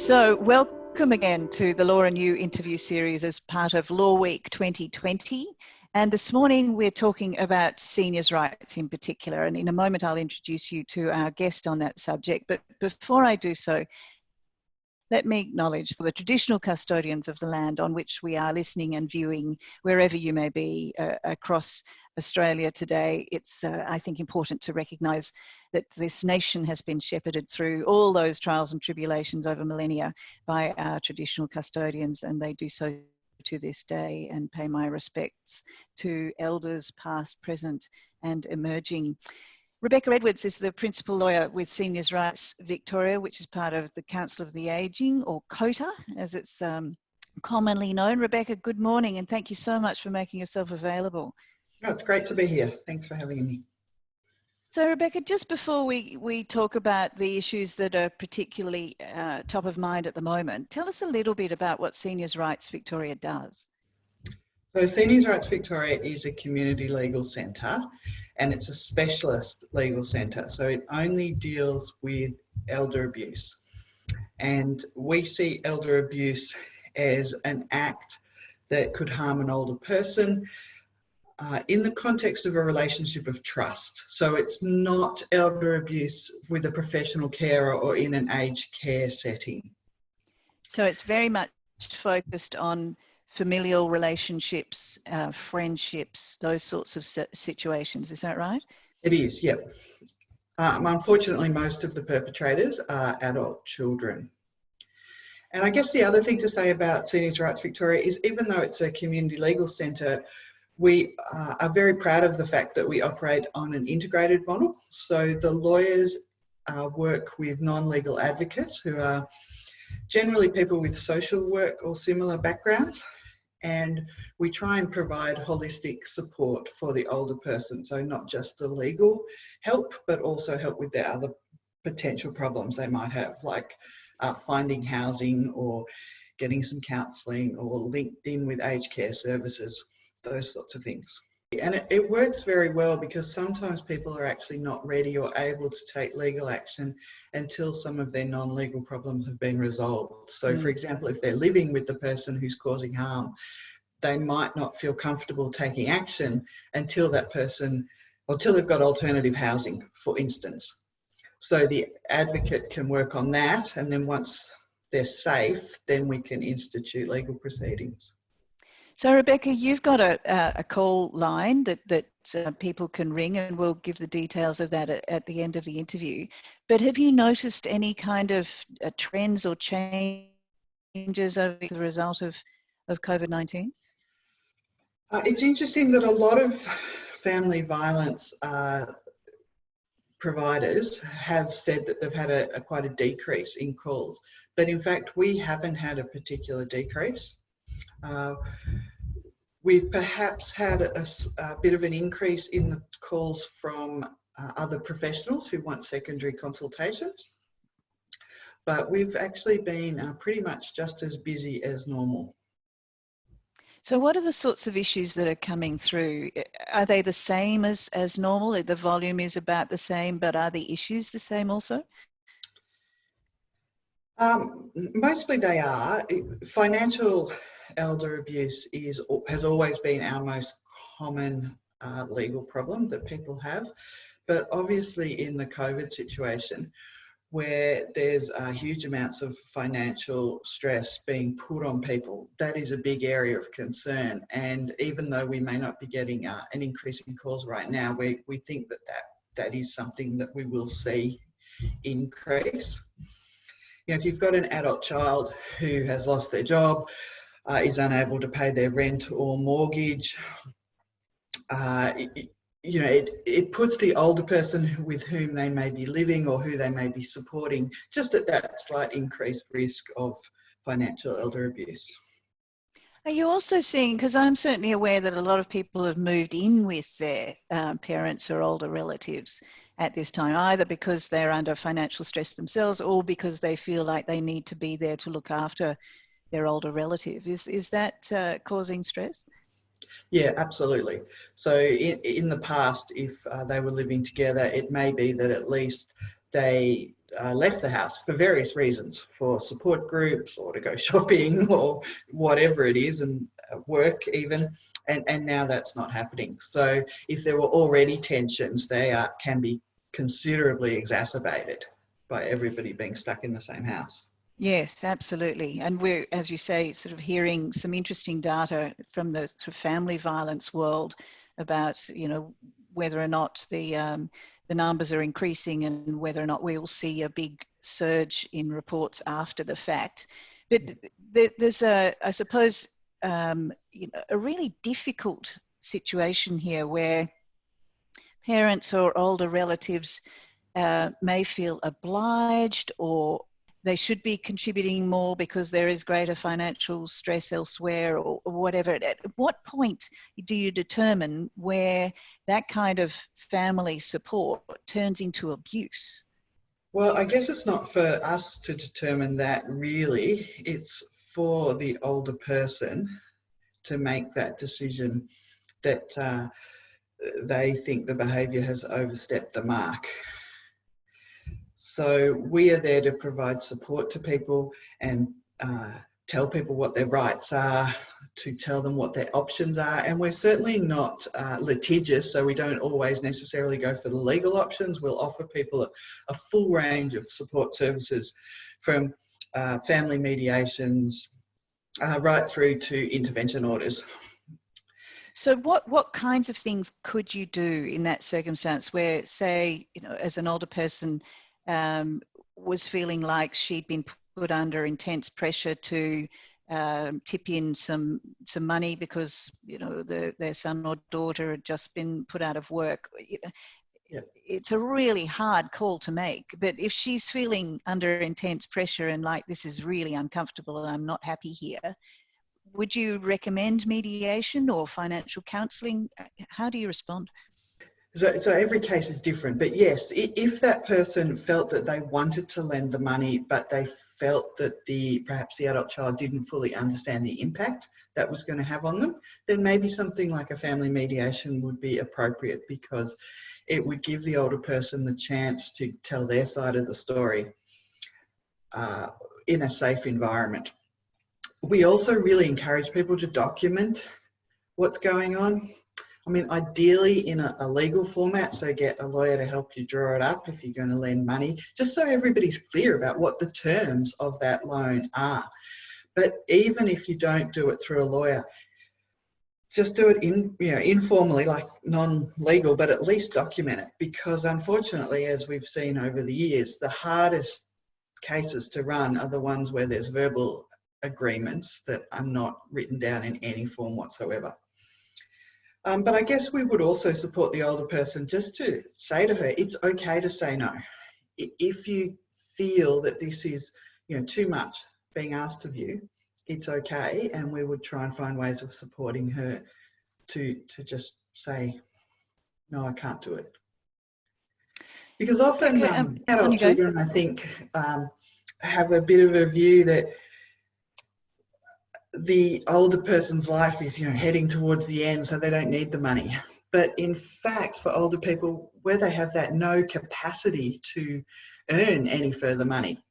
So welcome again to the Law and You interview series as part of Law Week 2020. And this morning we're talking about seniors' rights in particular. And in a moment I'll introduce you to our guest on that subject. But before I do so, let me acknowledge the traditional custodians of the land on which we are listening and viewing, wherever you may be across Australia today. It's, I think, important to recognise that this nation has been shepherded through all those trials and tribulations over millennia by our traditional custodians, and they do so to this day, and pay my respects to elders past, present and emerging. Rebecca Edwards is the principal lawyer with Seniors Rights Victoria, which is part of the Council of the Ageing, or COTA, as it's commonly known. Rebecca, good morning, and thank you so much for making yourself available. No, it's great to be here. Thanks for having me. So, Rebecca, just before we talk about the issues that are particularly top of mind at the moment, tell us a little bit about what Seniors Rights Victoria does. So Seniors Rights Victoria is a community legal centre, and it's a specialist legal centre. So it only deals with elder abuse. And we see elder abuse as an act that could harm an older person in the context of a relationship of trust. So it's not elder abuse with a professional carer or in an aged care setting. So it's very much focused on familial relationships, friendships, those sorts of situations. Is that right? It is, yep. Unfortunately, most of the perpetrators are adult children. And I guess the other thing to say about Seniors Rights Victoria is, even though it's a community legal centre, we are very proud of the fact that we operate on an integrated model. So the lawyers work with non-legal advocates who are generally people with social work or similar backgrounds. And we try and provide holistic support for the older person. So not just the legal help, but also help with their other potential problems they might have, like finding housing or getting some counselling or linked in with aged care services, those sorts of things. And it works very well because sometimes people are actually not ready or able to take legal action until some of their non-legal problems have been resolved. So for example, if they're living with the person who's causing harm, they might not feel comfortable taking action until that person, or until they've got alternative housing, for instance. So the advocate can work on that, and then once they're safe, then we can institute legal proceedings. So, Rebecca, you've got a call line that people can ring, and we'll give the details of that at the end of the interview. But have you noticed any kind of trends or changes over the result of COVID-19? It's interesting that a lot of family violence providers have said that they've had quite a decrease in calls. But in fact, we haven't had a particular decrease. We've perhaps had a bit of an increase in the calls from other professionals who want secondary consultations, but we've actually been pretty much just as busy as normal. So what are the sorts of issues that are coming through? Are they the same as normal? The volume is about the same, but are the issues the same also? Mostly they are. Financial elder abuse has always been our most common legal problem that people have, but obviously in the COVID situation, where there's huge amounts of financial stress being put on people, that is a big area of concern. And even though we may not be getting an increase in calls right now, we think that is something that we will see increase. You know, if you've got an adult child who has lost their job, is unable to pay their rent or mortgage, it puts the older person with whom they may be living or who they may be supporting just at that slight increased risk of financial elder abuse. Are you also seeing, because I'm certainly aware that a lot of people have moved in with their parents or older relatives at this time, either because they're under financial stress themselves or because they feel like they need to be there to look after their older relative. Is that causing stress? Yeah, absolutely. So in the past, if they were living together, it may be that at least they left the house for various reasons, for support groups or to go shopping or whatever it is, and work even, and now that's not happening. So if there were already tensions, they can be considerably exacerbated by everybody being stuck in the same house. Yes, absolutely. And we're, as you say, sort of hearing some interesting data from the sort of family violence world about, you know, whether or not the numbers are increasing and whether or not we will see a big surge in reports after the fact. But there's I suppose, you know, a really difficult situation here where parents or older relatives may feel obliged, or they should be contributing more because there is greater financial stress elsewhere, or whatever. At what point do you determine where that kind of family support turns into abuse? Well, I guess it's not for us to determine that really. It's for the older person to make that decision that they think the behaviour has overstepped the mark. So we are there to provide support to people and tell people what their rights are, to tell them what their options are. And we're certainly not litigious, so we don't always necessarily go for the legal options. We'll offer people a full range of support services, from family mediations right through to intervention orders. So what kinds of things could you do in that circumstance where, say, you know, as an older person was feeling like she'd been put under intense pressure to tip in some money because, you know, their son or daughter had just been put out of work? Yep. It's a really hard call to make, but if she's feeling under intense pressure and like, this is really uncomfortable and I'm not happy here, would you recommend mediation or financial counselling? How do you respond? So every case is different, but yes, if that person felt that they wanted to lend the money, but they felt that perhaps the adult child didn't fully understand the impact that was going to have on them, then maybe something like a family mediation would be appropriate, because it would give the older person the chance to tell their side of the story in a safe environment. We also really encourage people to document what's going on. I mean, ideally in a legal format, so get a lawyer to help you draw it up if you're going to lend money, just so everybody's clear about what the terms of that loan are. But even if you don't do it through a lawyer, just do it informally, like non-legal, but at least document it, because unfortunately, as we've seen over the years, the hardest cases to run are the ones where there's verbal agreements that are not written down in any form whatsoever. But I guess we would also support the older person just to say to her, it's okay to say no. If you feel that this is, you know, too much being asked of you, it's okay, and we would try and find ways of supporting her to just say, no, I can't do it. Because often adult children, I think, have a bit of a view that the older person's life is, you know, heading towards the end, so they don't need the money. But in fact, for older people, where they have that no capacity to earn any further money,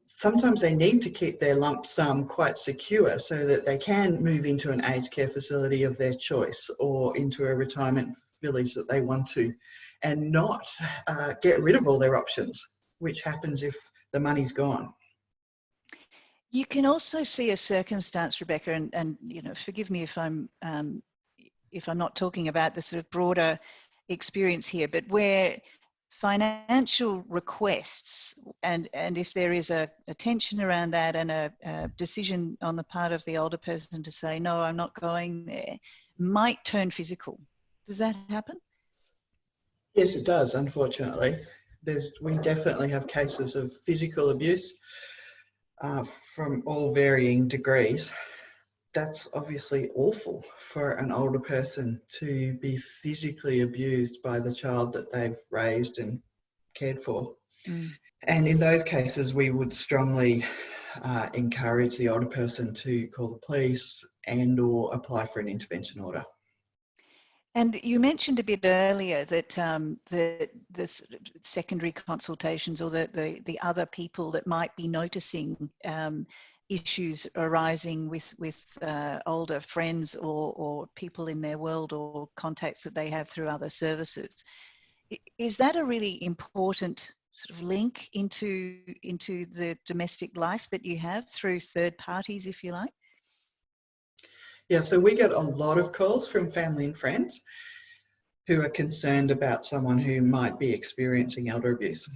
sometimes they need to keep their lump sum quite secure so that they can move into an aged care facility of their choice or into a retirement village that they want to, and not get rid of all their options, which happens if the money's gone. You can also see a circumstance, Rebecca, and you know, forgive me if I'm not talking about the sort of broader experience here, but where financial requests and if there is a tension around that and a decision on the part of the older person to say, no, I'm not going there, might turn physical. Does that happen? Yes, it does, unfortunately. We definitely have cases of physical abuse from all varying degrees. That's obviously awful for an older person to be physically abused by the child that they've raised and cared for. Mm. And in those cases, we would strongly encourage the older person to call the police and or apply for an intervention order. And you mentioned a bit earlier that the secondary consultations, or the other people that might be noticing issues arising with older friends or people in their world, or contacts that they have through other services. Is that a really important sort of link into the domestic life that you have through third parties, if you like? Yeah, so we get a lot of calls from family and friends who are concerned about someone who might be experiencing elder abuse.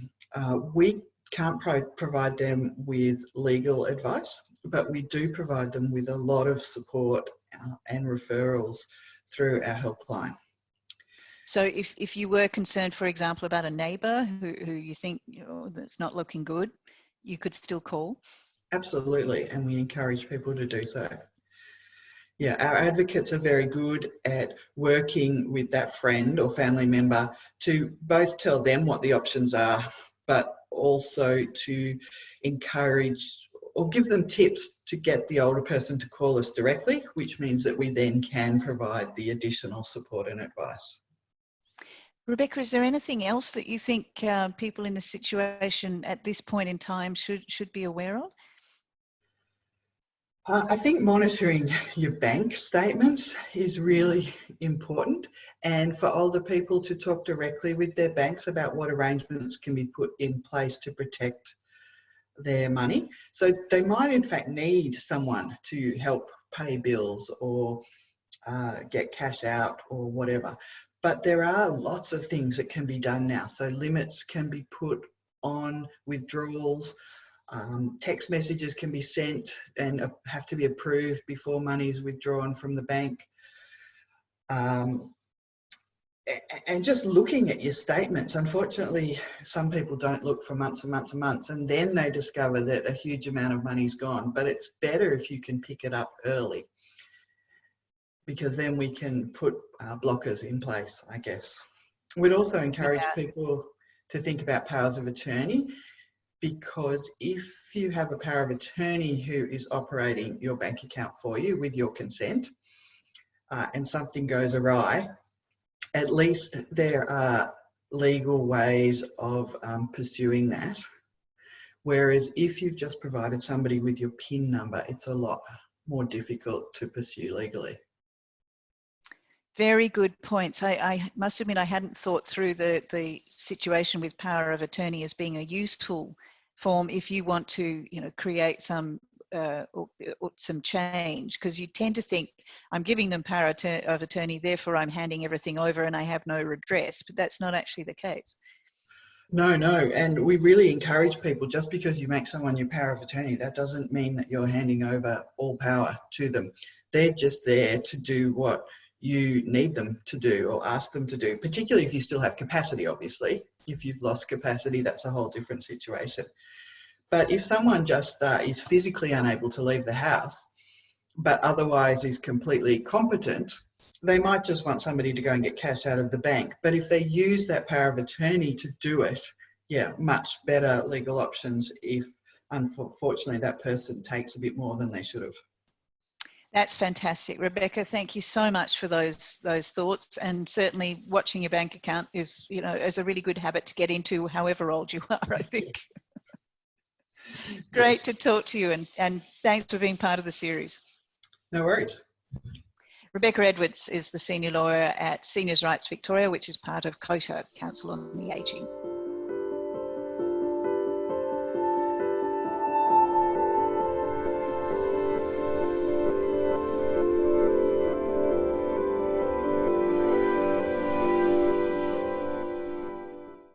We can't provide them with legal advice, but we do provide them with a lot of support and referrals through our helpline. So if you were concerned, for example, about a neighbour who you think that's not looking good, you could still call? Absolutely, and we encourage people to do so. Yeah, our advocates are very good at working with that friend or family member to both tell them what the options are, but also to encourage or give them tips to get the older person to call us directly, which means that we then can provide the additional support and advice. Rebecca, is there anything else that you think people in the situation at this point in time should be aware of? I think monitoring your bank statements is really important, and for older people to talk directly with their banks about what arrangements can be put in place to protect their money. So they might in fact need someone to help pay bills or get cash out or whatever. But there are lots of things that can be done now. So limits can be put on withdrawals. Text messages can be sent and have to be approved before money is withdrawn from the bank. And just looking at your statements, unfortunately, some people don't look for months and months and months, and then they discover that a huge amount of money's gone. But it's better if you can pick it up early, because then we can put blockers in place, I guess. We'd also encourage people to think about powers of attorney, because if you have a power of attorney who is operating your bank account for you with your consent, and something goes awry, at least there are legal ways of pursuing that. Whereas if you've just provided somebody with your PIN number, it's a lot more difficult to pursue legally. Very good points. I must admit I hadn't thought through the situation with power of attorney as being a useful form if you want to, create some change, because you tend to think I'm giving them power of attorney, therefore I'm handing everything over and I have no redress, but that's not actually the case. No, and we really encourage people, just because you make someone your power of attorney, that doesn't mean that you're handing over all power to them. They're just there to do what you need them to do or ask them to do, particularly if you still have capacity, obviously. If you've lost capacity, that's a whole different situation. But if someone just is physically unable to leave the house, but otherwise is completely competent, they might just want somebody to go and get cash out of the bank. But if they use that power of attorney to do it, yeah, much better legal options if, unfortunately, that person takes a bit more than they should have. That's fantastic, Rebecca. Thank you so much for those thoughts. And certainly, watching your bank account is, is a really good habit to get into, however old you are, I think. Great to talk to you, and thanks for being part of the series. No worries. Rebecca Edwards is the senior lawyer at Seniors Rights Victoria, which is part of COTA, Council on the Ageing.